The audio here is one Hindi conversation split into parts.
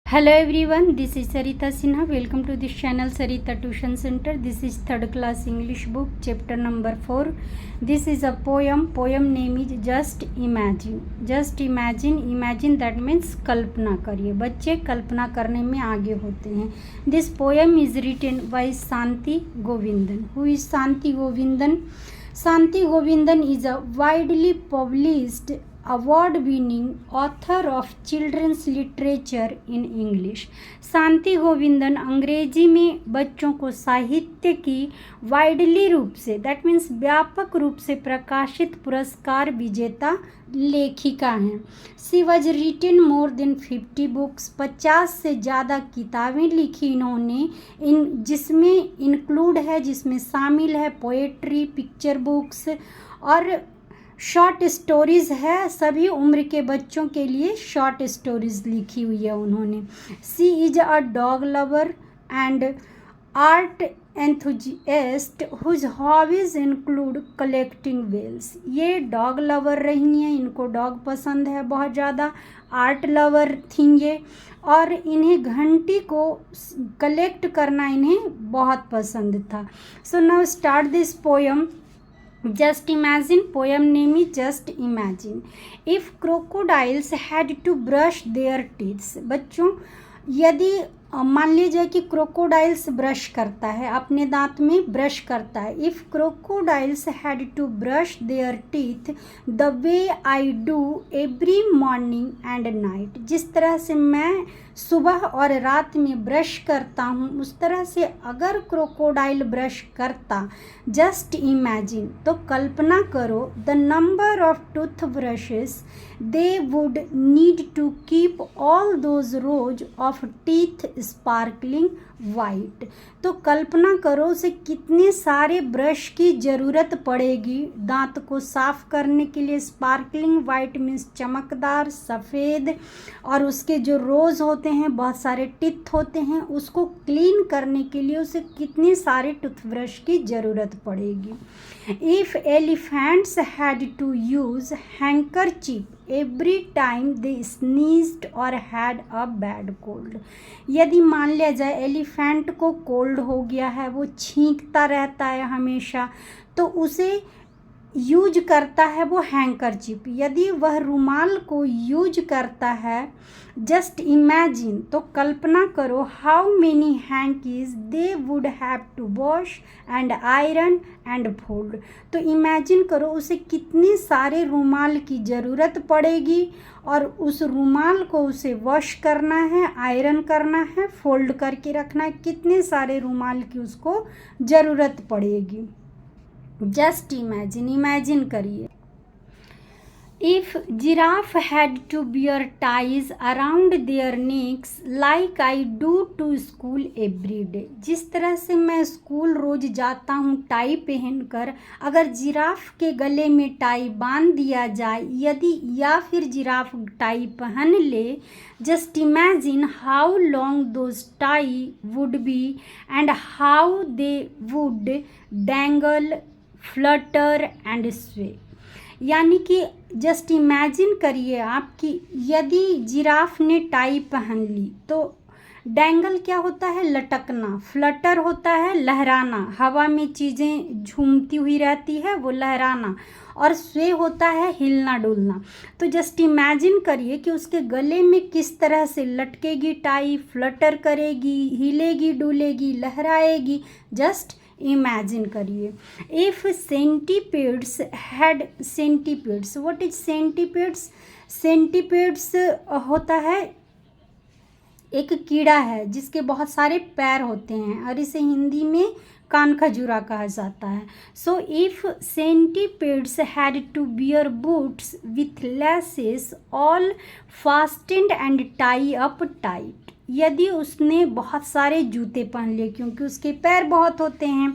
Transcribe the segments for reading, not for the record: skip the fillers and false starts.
Hello everyone, this is Sarita Sinha. Welcome to this channel Sarita Tuition Center. This is third class English book, chapter number 4. This is a poem. Poem name is Just Imagine. Just imagine. Imagine that means कल्पना करिए. बच्चे कल्पना करने में आगे होते हैं. This poem is written by Santi Govindan. Who is Santi Govindan? Santi Govindan is a widely published award-winning author of children's literature in English. शांति गोविंदन अंग्रेजी में बच्चों को साहित्य की वाइडली रूप से दैट मीन्स व्यापक रूप से प्रकाशित पुरस्कार विजेता लेखिका हैं. She was written more than 50 books. 50 से ज़्यादा किताबें लिखी इन्होंने, जिसमें शामिल है पोएट्री, पिक्चर बुक्स और शॉर्ट स्टोरीज़ है. सभी उम्र के बच्चों के लिए शॉर्ट स्टोरीज़ लिखी हुई है उन्होंने. She is a dog lover and art enthusiast whose hobbies include collecting wells. ये डॉग लवर रही हैं, इनको डॉग पसंद है बहुत ज़्यादा. आर्ट लवर थी ये, और इन्हें घंटी को कलेक्ट करना इन्हें बहुत पसंद था. So now start this poem. Just imagine. Poem name is Just Imagine. If crocodiles had to brush their teeth. बच्चों, यदि मान लीजिए कि क्रोकोडाइल्स ब्रश करता है, अपने दांत में ब्रश करता है. If crocodiles had to brush their teeth the way I do every morning and night. जिस तरह से मैं सुबह और रात में ब्रश करता हूँ, उस तरह से अगर क्रोकोडाइल ब्रश करता. जस्ट इमेजिन, तो कल्पना करो. The number of tooth brushes they would need to keep all those rows of teeth sparkling white. तो कल्पना करो उसे कितने सारे ब्रश की ज़रूरत पड़ेगी दांत को साफ करने के लिए. स्पार्कलिंग वाइट मीन्स चमकदार, सफ़ेद, और उसके जो रोज़ होते हैं, बहुत सारे टिथ होते हैं, उसको क्लीन करने के लिए उसे कितने सारे टूथब्रश की ज़रूरत पड़ेगी. If elephants had to use handkerchief every time they sneezed और हैड अ बैड कोल्ड. यदि मान लिया जाए एलिफेंट को कोल्ड हो गया है, वो छींकता रहता है हमेशा, तो उसे यूज करता है वो हैंकरचीफ. यदि वह रुमाल को यूज करता है, जस्ट इमेजिन, तो कल्पना करो, how many hankies they would have to wash and iron and fold. तो इमेजिन करो उसे कितने सारे रुमाल की ज़रूरत पड़ेगी, और उस रुमाल को उसे वॉश करना है, आयरन करना है, फोल्ड करके रखना है. कितने सारे रुमाल की उसको ज़रूरत पड़ेगी. जस्ट इमेजिन, इमेजिन करिए. If giraffe had to bear ties around their necks like I do to school every day. जिस तरह से मैं स्कूल रोज़ जाता हूँ टाई पहनकर, अगर जिराफ के गले में टाई बांध दिया जाए, या फिर जिराफ टाई पहन ले, just imagine how long those tie would be and how they would dangle, Flutter and स्वे. यानी कि जस्ट इमेजिन करिए आप कि यदि जिराफ ने टाई पहन ली, तो डैंगल क्या होता है? लटकना. फ्लटर होता है लहराना, हवा में चीज़ें झूमती हुई रहती है, वो लहराना. और स्वे होता है हिलना डुलना. तो जस्ट इमेजिन करिए कि उसके गले में किस तरह से लटकेगी टाई, फ्लटर करेगी, हिलेगी डुलेगी, लहराएगी. जस्ट इमेजिन करिए. If centipedes had centipedes. What is centipedes? Centipedes होता है एक कीड़ा है जिसके बहुत सारे पैर होते हैं, और इसे हिंदी में कान खजूरा कहा जाता है. So if centipedes had to bear boots with laces all fastened and tie up tight. यदि उसने बहुत सारे जूते पहन लिए, क्योंकि उसके पैर बहुत होते हैं,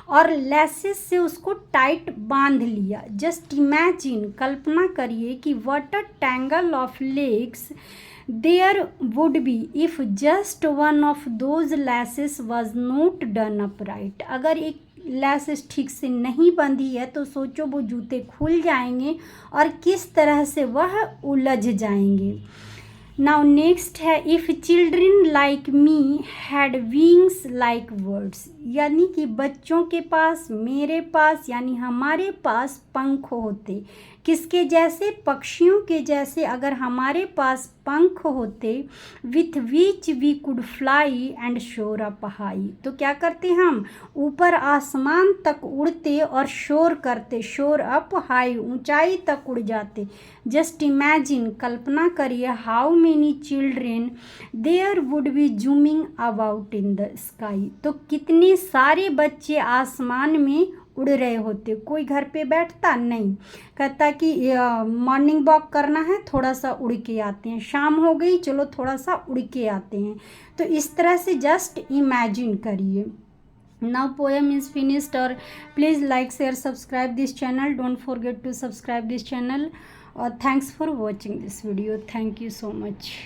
और लेसेस से उसको टाइट बांध लिया. जस्ट इमेजिन, कल्पना करिए कि what a tangle of legs there would be if just one of those laces was not done up right. अगर एक लेसेस ठीक से नहीं बंधी है तो सोचो वो जूते खुल जाएंगे और किस तरह से वह उलझ जाएंगे. नाउ नेक्स्ट है, if children like me had wings like words, यानी कि बच्चों के पास, मेरे पास यानी हमारे पास पंख होते, किसके जैसे, पक्षियों के जैसे अगर हमारे पास पंख होते, with which we could fly and soar up high, तो क्या करते हम, ऊपर आसमान तक उड़ते और शोर करते, शोर अप हाई, ऊंचाई तक उड़ जाते। जस्ट इमेजिन, कल्पना करिए, how many children there would be zooming about in the sky, तो कितने सारे बच्चे आसमान में उड़ रहे होते। कोई घर पे बैठता नहीं, कहता कि मॉर्निंग वॉक करना है, थोड़ा सा उड़ के आते हैं, शाम हो गई चलो थोड़ा सा उड़ के आते हैं। तो इस तरह से जस्ट इमेजिन करिए। Now poem is finished, or please like, share, subscribe this channel. Don't forget to subscribe this channel. Thanks for watching this video. Thank you so much.